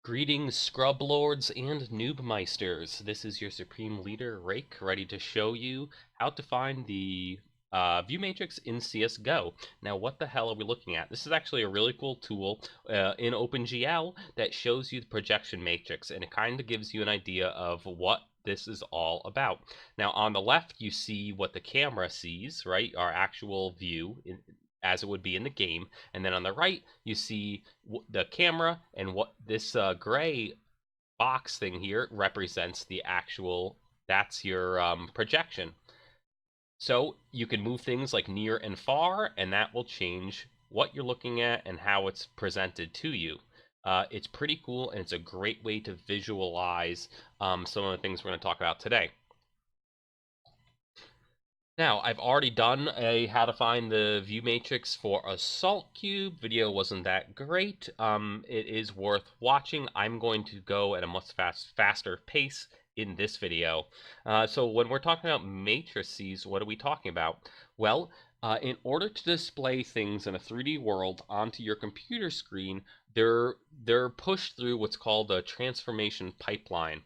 Greetings, scrub lords and noob meisters. This is your supreme leader, Rake, ready to show you how to find the view matrix in CSGO. Now, what the hell are we looking at? This is actually a really cool tool in OpenGL that shows you the projection matrix, and it kind of gives you an idea of what this is all about. Now, on the left, you see what the camera sees, right? Our actual view as it would be in the game. And then on the right, you see the camera, and what this gray box thing here represents the actual, that's your projection. So you can move things like near and far, and that will change what you're looking at and how it's presented to you. It's pretty cool, and it's a great way to visualize some of the things we're going to talk about today. Now, I've already done a how to find the view matrix for Assault Cube. Video wasn't that great. It is worth watching. I'm going to go at a much faster pace in this video. So when we're talking about matrices, what are we talking about? Well, in order to display things in a 3D world onto your computer screen, they're pushed through what's called a transformation pipeline.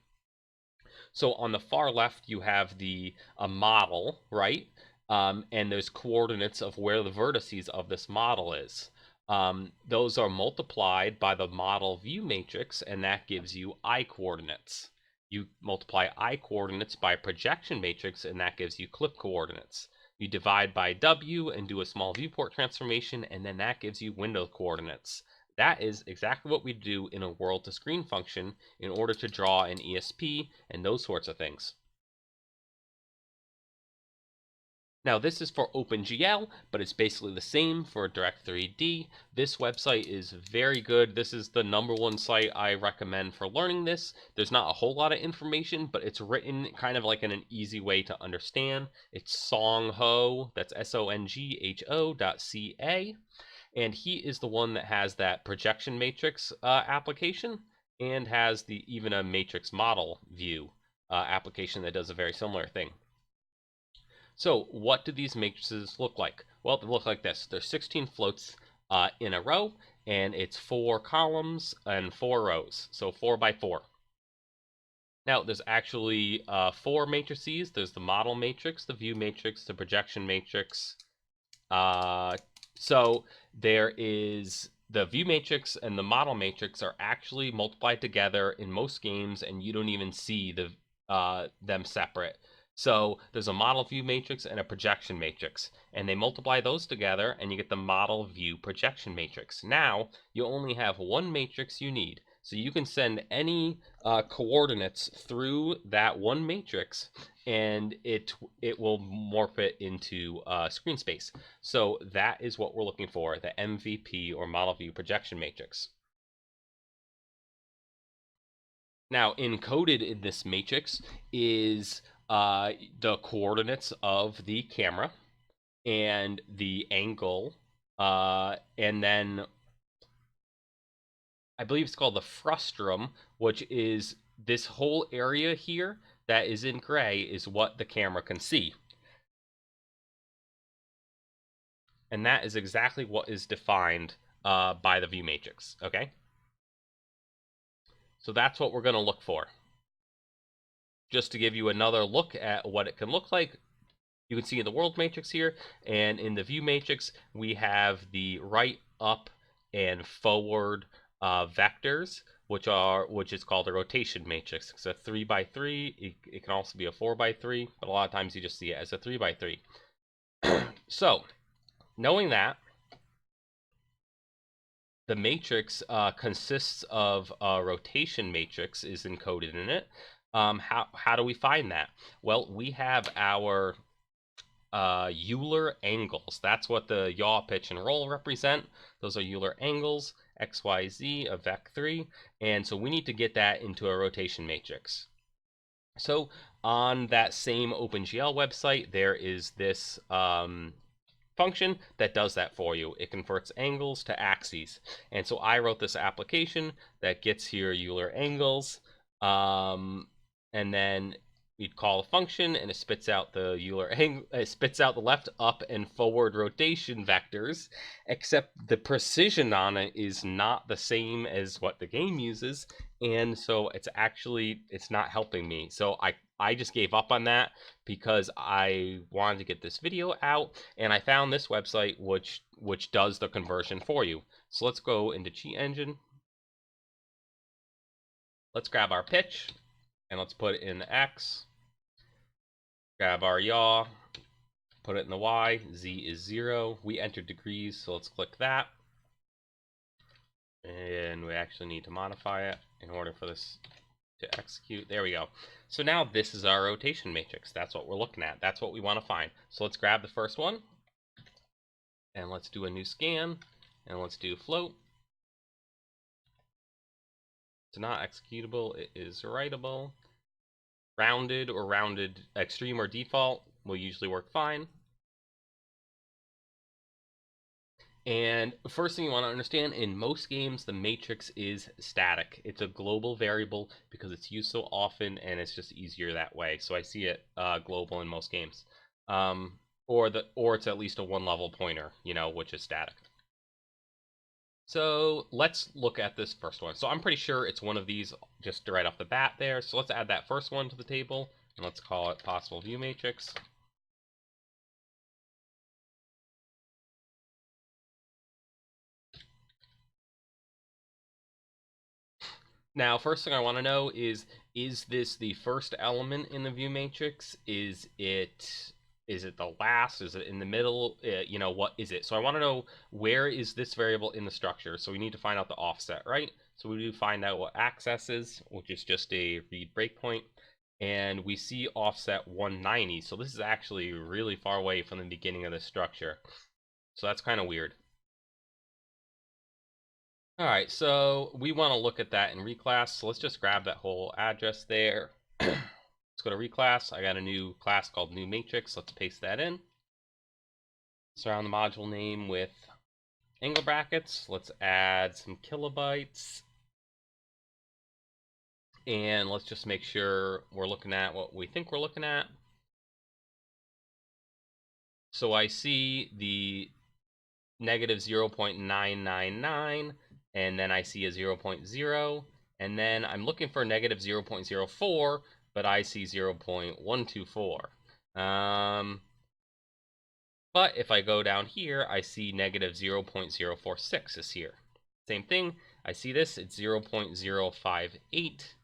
So on the far left, you have the model, right? And there's coordinates of where the vertices of this model is. Those are multiplied by the model view matrix, and that gives you I coordinates. You multiply I coordinates by projection matrix, and that gives you clip coordinates. You divide by W and do a small viewport transformation, and then that gives you window coordinates. That is exactly what we do in a world-to-screen function in order to draw an ESP and those sorts of things. Now, this is for OpenGL, but it's basically the same for Direct3D. This website is very good. This is the #1 site I recommend for learning this. There's not a whole lot of information, but it's written kind of like in an easy way to understand. It's Songho, that's SONGHO.ca. And he is the one that has that projection matrix application, and has even a matrix model view application that does a very similar thing. So what do these matrices look like? Well, they look like this. There's 16 floats in a row, and it's 4 columns and 4 rows, so 4 by 4. Now, there's actually 4 matrices. There's the model matrix, the view matrix, the projection matrix. So there is the view matrix and the model matrix are actually multiplied together in most games, and you don't even see them separate. So there's a model view matrix and a projection matrix, and they multiply those together, and you get the model view projection matrix. Now, you only have one matrix you need. So you can send any coordinates through that one matrix, and it will morph it into screen space. So that is what we're looking for, the MVP, or model view projection matrix. Now, encoded in this matrix is the coordinates of the camera and the angle, and then I believe it's called the frustrum, which is this whole area here that is in gray is what the camera can see. And that is exactly what is defined by the view matrix, okay? So that's what we're going to look for. Just to give you another look at what it can look like, you can see in the world matrix here, and in the view matrix, we have the right, up, and forward vectors, which is called a rotation matrix. It's a 3 by 3. It can also be a 4 by 3, but a lot of times you just see it as a 3 by 3. So, knowing that, the matrix consists of a rotation matrix is encoded in it. How do we find that? Well, we have our Euler angles. That's what the yaw, pitch, and roll represent. Those are Euler angles, x, y, z of vec3, and so we need to get that into a rotation matrix. So on that same OpenGL website, there is this function that does that for you. It converts angles to axes, and so I wrote this application that gets here Euler angles, and then we'd call a function, and it spits out the it spits out the left, up, and forward rotation vectors, except the precision on it is not the same as what the game uses, and so it's not helping me. So I just gave up on that because I wanted to get this video out, and I found this website which does the conversion for you. So let's go into Cheat Engine. Let's grab our pitch, and let's put it in the X. Grab our yaw, put it in the Y. Z is 0. We entered degrees, so let's click that. And we actually need to modify it in order for this to execute. There we go. So now this is our rotation matrix. That's what we're looking at. That's what we want to find. So let's grab the first one, and let's do a new scan, and let's do float. It's not executable. It is writable. Rounded or rounded extreme or default will usually work fine. And first thing you want to understand, in most games, the matrix is static. It's a global variable because it's used so often, and it's just easier that way. So I see it global in most games. Or it's at least a one-level pointer, which is static. So let's look at this first one. So I'm pretty sure it's one of these just right off the bat there. So let's add that first one to the table, and let's call it possible view matrix. Now, first thing I want to know is this the first element in the view matrix? Is it the last? Is it in the middle? What is it? So I want to know, where is this variable in the structure? So we need to find out the offset, right? So we do find out what access is, which is just a read breakpoint. And we see offset 190. So this is actually really far away from the beginning of the structure. So that's kind of weird. All right, so we want to look at that in reclass. So let's just grab that whole address there. Let's go to reclass. I got a new class called new matrix. Let's paste that in. Surround the module name with angle brackets. Let's add some kilobytes. And let's just make sure we're looking at what we think we're looking at. So I see the negative 0.999, and then I see a 0.0, and then I'm looking for negative 0.04, but I see 0.124. But if I go down here, I see negative 0.046 is here. Same thing, I see this, it's 0.058.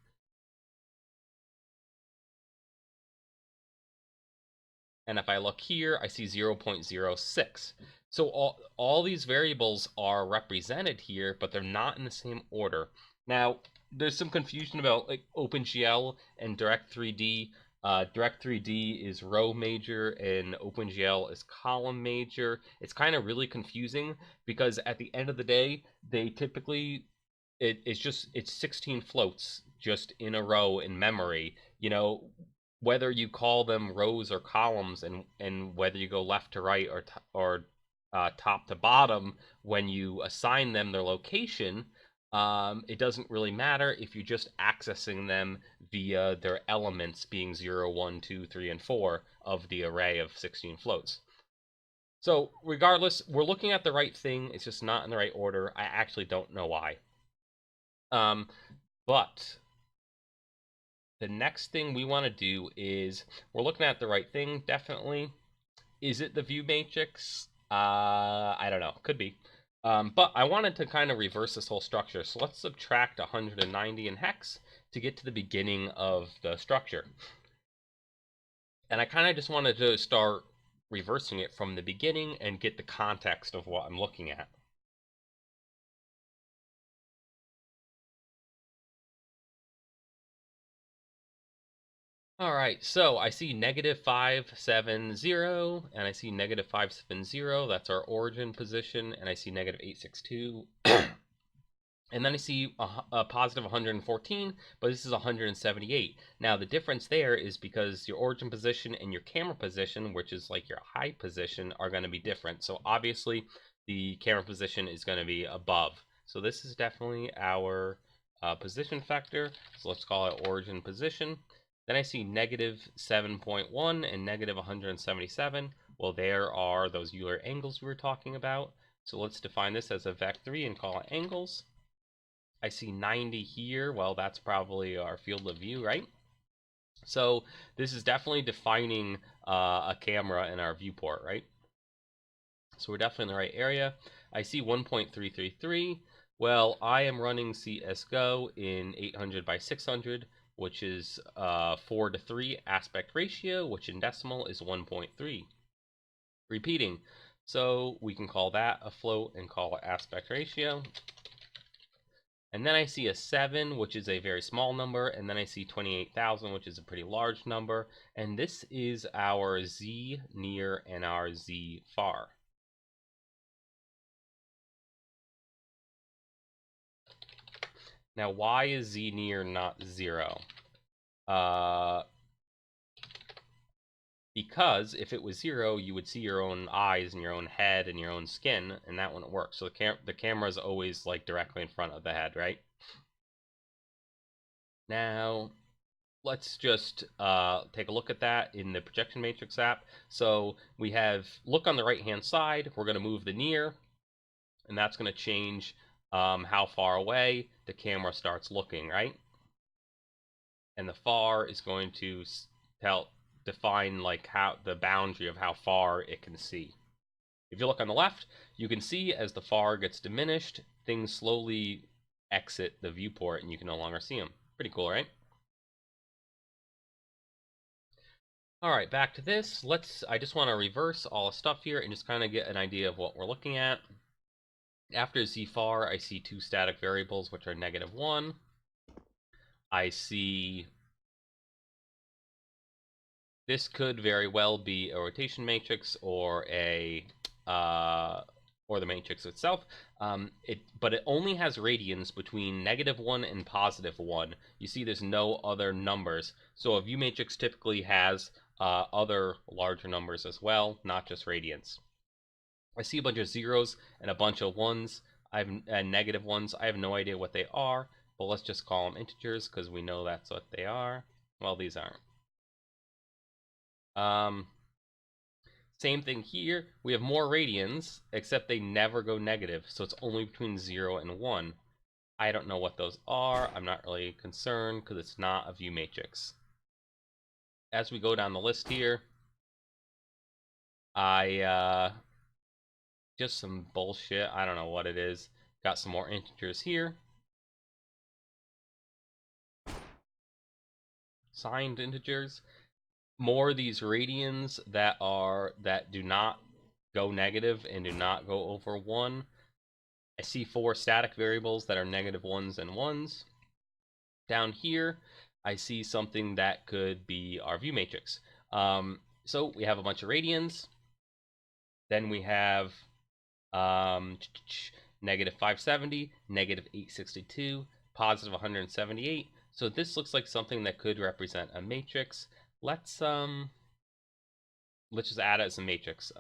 And if I look here, I see 0.06. So all these variables are represented here, but they're not in the same order. Now, there's some confusion about like OpenGL and Direct3D. Direct3D is row major and OpenGL is column major. It's kind of really confusing because at the end of the day, they typically it's 16 floats just in a row in memory. Whether you call them rows or columns, and whether you go left to right or top to bottom when you assign them their location, it doesn't really matter if you're just accessing them via their elements being 0, 1, 2, 3, and 4 of the array of 16 floats. So regardless, we're looking at the right thing. It's just not in the right order. I actually don't know why. But the next thing we want to do is, we're looking at the right thing, definitely. Is it the view matrix? I don't know. Could be. But I wanted to kind of reverse this whole structure. So let's subtract 190 in hex to get to the beginning of the structure. And I kind of just wanted to start reversing it from the beginning and get the context of what I'm looking at. All right, so I see negative 570, and I see negative 570. That's our origin position, and I see negative 862. And then I see a positive 114, but this is 178. Now, the difference there is because your origin position and your camera position, which is like your high position, are going to be different. So obviously, the camera position is going to be above. So this is definitely our position vector. So let's call it origin position. Then I see negative 7.1 and negative 177. Well, there are those Euler angles we were talking about. So let's define this as a vec3 and call it angles. I see 90 here. Well, that's probably our field of view, right? So this is definitely defining a camera in our viewport, right? So we're definitely in the right area. I see 1.333. Well, I am running CSGO in 800 by 600, which is 4:3 aspect ratio, which in decimal is 1.3. Repeating. So we can call that a float and call it aspect ratio. And then I see a 7, which is a very small number, and then I see 28,000, which is a pretty large number, and this is our Z near and our Z far. Now, why is Z near not 0? Because if it was 0, you would see your own eyes and your own head and your own skin, and that wouldn't work. So the camera is always like directly in front of the head, right? Now, let's just take a look at that in the projection matrix app. So we have look on the right hand side. We're going to move the near, and that's going to change how far away the camera starts looking, right? And the far is going to define like how the boundary of how far it can see. If you look on the left, you can see as the far gets diminished, things slowly exit the viewport and you can no longer see them. Pretty cool, right? All right, back to this. I just want to reverse all the stuff here and just kind of get an idea of what we're looking at. After Z far, I see two static variables, which are -1. I see this could very well be a rotation matrix or or the matrix itself. But it only has radians between -1 and +1. You see, there's no other numbers. So a view matrix typically has other larger numbers as well, not just radians. I see a bunch of zeros and a bunch of ones. I have negative ones. I have no idea what they are, but let's just call them integers because we know that's what they are. Well, these aren't. Same thing here. We have more radians, except they never go negative, so it's only between 0 and 1. I don't know what those are. I'm not really concerned because it's not a view matrix. As we go down the list here, just some bullshit. I don't know what it is. Got some more integers here. Signed integers. More of these radians that do not go negative and do not go over 1. I see 4 static variables that are -1s and 1s. Down here, I see something that could be our view matrix. So we have a bunch of radians. Then we have -570, -862, +178. So this looks like something that could represent a matrix. Let's just add it as a matrix.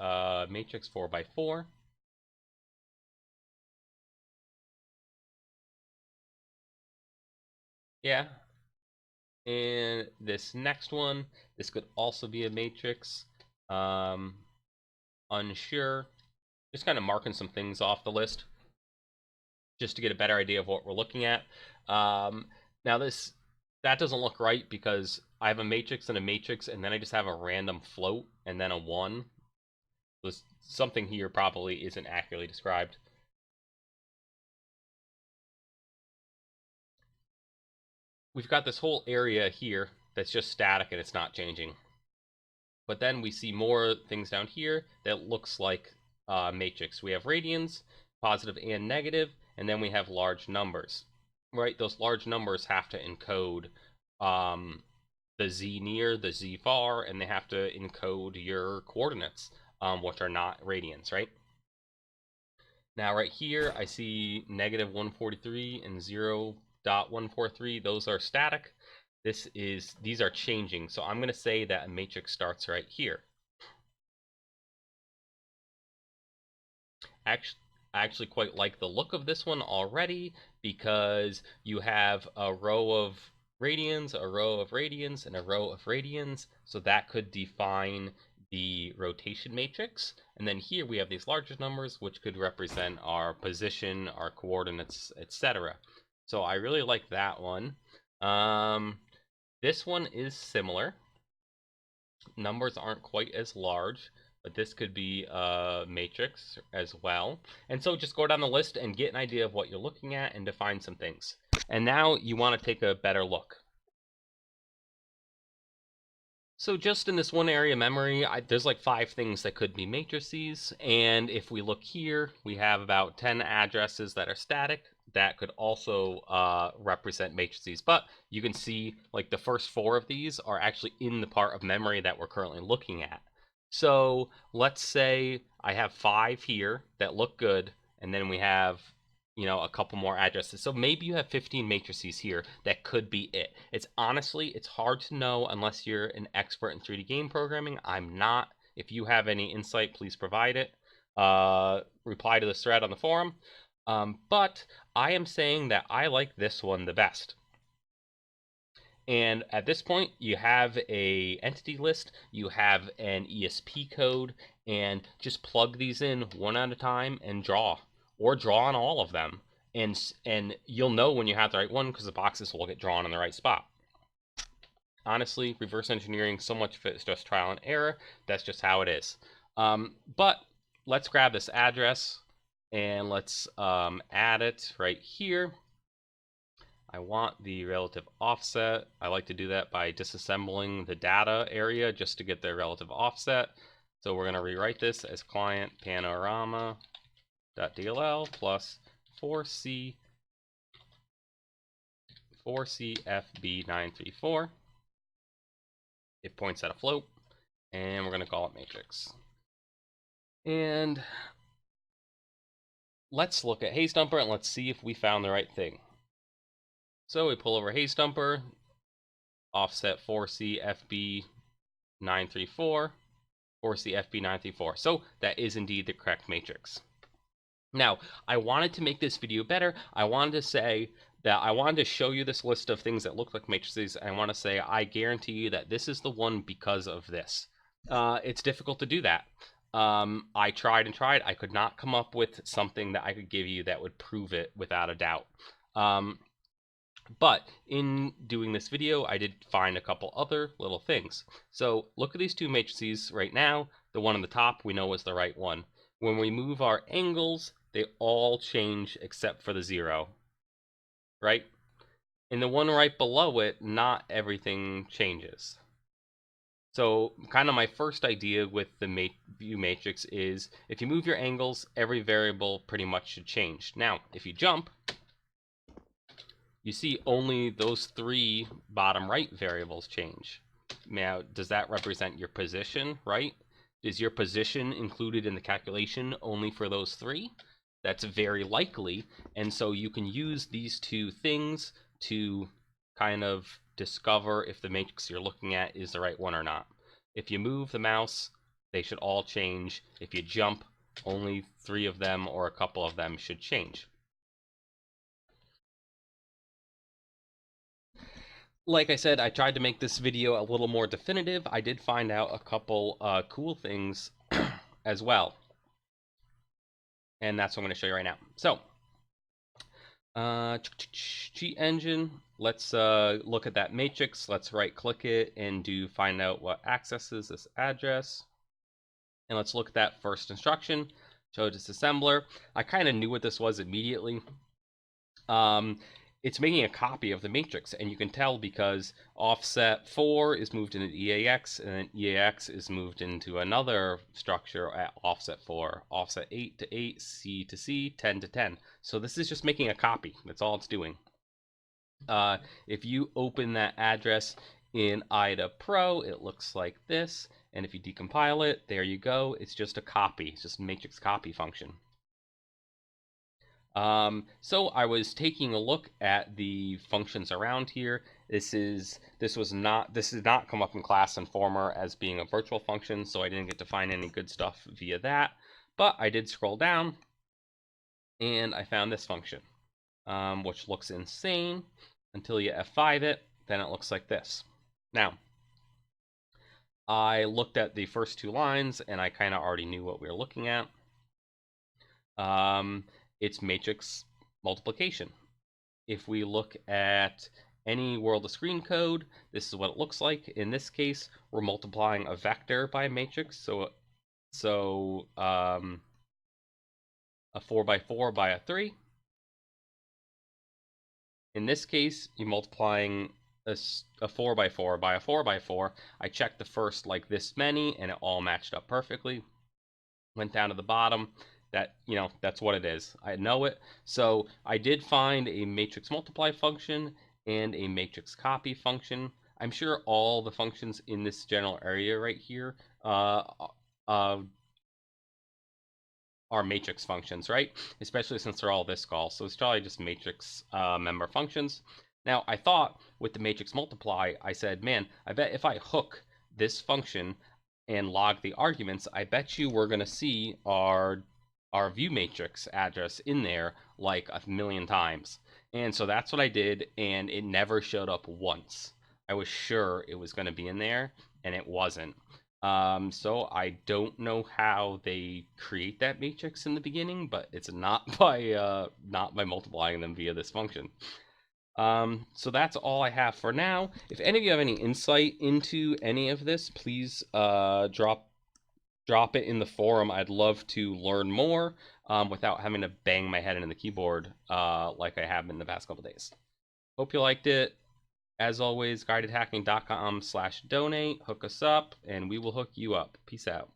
Matrix 4x4. Yeah. And this next one, this could also be a matrix. Unsure. Just kind of marking some things off the list just to get a better idea of what we're looking at. Now that doesn't look right because I have a matrix and a matrix, and then I just have a random float and then a 1. Something here probably isn't accurately described. We've got this whole area here that's just static and it's not changing. But then we see more things down here that looks like matrix. We have radians, positive and negative, and then we have large numbers. Right? Those large numbers have to encode the Z near, the Z far, and they have to encode your coordinates, which are not radians, right? Now right here, I see -143 and 0.143. Those are static. These are changing. So I'm going to say that a matrix starts right here. I actually quite like the look of this one already because you have a row of radians, a row of radians, and a row of radians. So that could define the rotation matrix. And then here we have these larger numbers, which could represent our position, our coordinates, etc. So I really like that one. This one is similar. Numbers aren't quite as large, but this could be a matrix as well. And so just go down the list and get an idea of what you're looking at and define some things. And now you want to take a better look. So just in this one area of memory, there's like 5 things that could be matrices. And if we look here, we have about 10 addresses that are static that could also represent matrices. But you can see like the first 4 of these are actually in the part of memory that we're currently looking at. So let's say I have 5 here that look good, and then we have a couple more addresses. So maybe you have 15 matrices here that could be it. It's hard to know unless you're an expert in 3D game programming. I'm not. If you have any insight, please provide it. Reply to this thread on the forum. But I am saying that I like this one the best. And at this point, you have a entity list, you have an ESP code, and just plug these in one at a time and draw, or draw on all of them. And you'll know when you have the right one because the boxes will get drawn in the right spot. Honestly, reverse engineering, so much of it is just trial and error. That's just how it is. But let's grab this address and let's add it right here. I want the relative offset. I like to do that by disassembling the data area just to get their relative offset. So we're going to rewrite this as client panorama.dll plus 4CFB934. It points at a float, and we're going to call it matrix. And let's look at HazeDumper and let's see if we found the right thing. So we pull over HazeDumper, offset 4CFB934, 4CFB934. So that is indeed the correct matrix. Now, I wanted to make this video better. I wanted to say that I wanted to show you this list of things that look like matrices. I want to say I guarantee you that this is the one because of this. It's difficult to do that. I tried and tried. I could not come up with something that I could give you that would prove it without a doubt. But in doing this video, I did find a couple other little things. So look at these 2 matrices right now. The one on the top we know is the right one. When we move our angles, they all change except for the 0, right? In the one right below it, not everything changes. So kind of my first idea with the view matrix is if you move your angles, every variable pretty much should change. Now, if you jump, you see only those 3 bottom right variables change. Now, does that represent your position, right? Is your position included in the calculation only for those 3? That's very likely, and so you can use these 2 things to kind of discover if the matrix you're looking at is the right one or not. If you move the mouse, they should all change. If you jump, only 3 of them or a couple of them should change. Like I said, I tried to make this video a little more definitive. I did find out a couple cool things as well. And that's what I'm going to show you right now. So, cheat engine. Let's look at that matrix. Let's right click it and find out what accesses this address. And let's look at that first instruction. Show disassembler. I kind of knew what this was immediately. It's making a copy of the matrix, and you can tell because offset 4 is moved into EAX, and then EAX is moved into another structure at offset 4, offset 8 to 8, C to C, 10 to 10. So this is just making a copy. That's all it's doing. If you open that address in IDA Pro, it looks like this, and if you decompile it, there you go. It's just a copy. It's just a matrix copy function. So I was taking a look at the functions around here. This did not come up in Class Informer as being a virtual function, so I didn't get to find any good stuff via that. But I did scroll down, and I found this function, which looks insane until you F5 it. then it looks like this. Now, I looked at the first two lines, and I kind of already knew what we were looking at. It's matrix multiplication. If we look at any WorldToScreen code, this is what it looks like. In this case, we're multiplying a vector by a matrix, so a 4 by 4 by a 3. In this case, you're multiplying a 4 by 4 by a 4 by 4. I checked the first like this many, and it all matched up perfectly. Went down to the bottom. That's what it is. I know it. So I did find a matrix multiply function and a matrix copy function. I'm sure all the functions in this general area right here are matrix functions, right? Especially since they're all this call. So it's probably just matrix member functions. Now, I thought with the matrix multiply, I said, man, I bet if I hook this function and log the arguments, I bet you we're going to see our ViewMatrix address in there like a million times. And so that's what I did, and it never showed up once. I was sure it was going to be in there, and it wasn't. So I don't know how they create that matrix in the beginning, but it's not by multiplying them via this function. So that's all I have for now. If any of you have any insight into any of this, please drop it in the forum. I'd love to learn more without having to bang my head into the keyboard like I have in the past couple days. Hope you liked it. As always, guidedhacking.com/donate. Hook us up, and we will hook you up. Peace out.